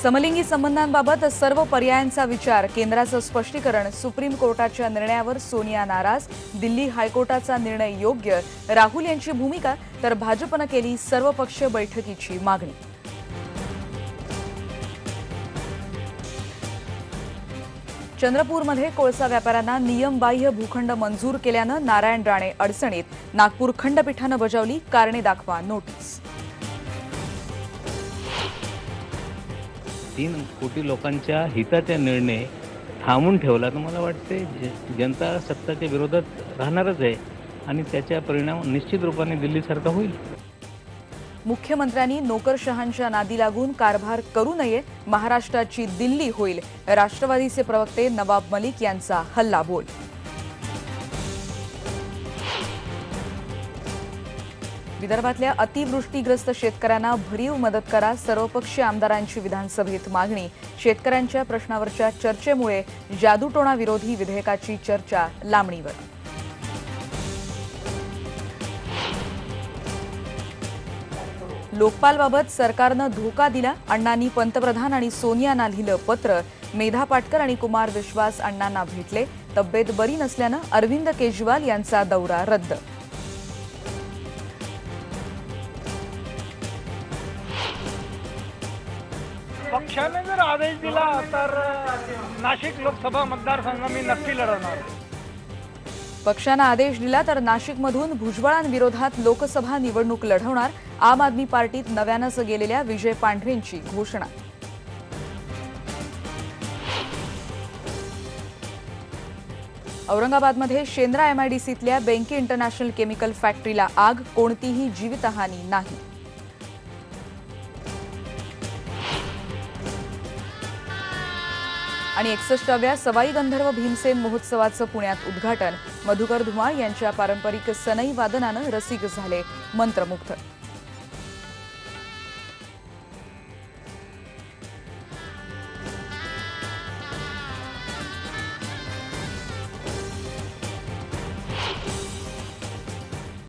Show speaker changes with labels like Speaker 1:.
Speaker 1: समलिंगी संबंधांबाबत सर्व पर्यायांचा विचार, केंद्राचं स्पष्टीकरण, सुप्रीम कोर्टाच्या निर्णयावर सोनिया नाराज, दिल्ली हायकोर्टाचा निर्णय योग्य, राहुल यांची भूमिका, तर भाजपनं केली सर्वपक्षीय बैठकीची मागणी. चंद्रपूरमध्ये कोळसा व्यापाऱ्यांना नियमबाह्य भूखंड मंजूर केल्यानं नारायण राणे अडचणीत, नागपूर खंडपीठानं बजावली कारणे दाखवा नोटीस.
Speaker 2: 3 कोटी लोकांच्या हिताचा निर्णय थांबून ठेवला तर मला वाटते जनता सत्ताच्या विरोधात राहणारच आहे आणि त्याचा परिणाम निश्चित रूपाने दिल्लीसारखा होईल.
Speaker 1: मुख्यमंत्र्यांनी नोकरशहांच्या नादी लागून कारभार करू नये, महाराष्ट्राची दिल्ली होईल, राष्ट्रवादीचे प्रवक्ते नवाब मलिक यांचा हल्लाबोल. विदर्भातल्या अतिवृष्टीग्रस्त शेतकऱ्यांना भरीव मदत करा, सर्वपक्षीय आमदारांची विधानसभेत मागणी. शेतकऱ्यांच्या प्रश्नावरच्या चर्चेमुळे जादूटोणा विरोधी विधेयकाची चर्चा लांबणीवर. लोकपालबाबत सरकारनं धोका दिला, अण्णांनी पंतप्रधान आणि सोनियांना लिहिलं पत्र. मेधा पाटकर आणि कुमार विश्वास अण्णांना भेटले, तब्येत बरी नसल्यानं अरविंद केजरीवाल यांचा दौरा रद्द.
Speaker 3: पक्षाने जर आदेश दिला तर नाशिक लोकसभा मतदारसंघ मी नक्की लढवणार.
Speaker 1: पक्षानं आदेश दिला तर नाशिकमधून भुजबळांविरोधात लोकसभा निवडणूक लढवणार, आम आदमी पार्टीत नव्यानंच गेलेल्या विजय पांढरेंची घोषणा. औरंगाबादमध्ये शेंद्रा MIDCतल्या बेंकी इंटरनॅशनल केमिकल फॅक्टरीला आग, कोणतीही जीवितहानी नाही. आणि 61व्या सवाई गंधर्व भीमसेन महोत्सवाचं पुण्यात उद्घाटन. मधुकर धुमाळ यांच्या पारंपरिक सनई वादनानं रसिक झाले मंत्रमुग्ध.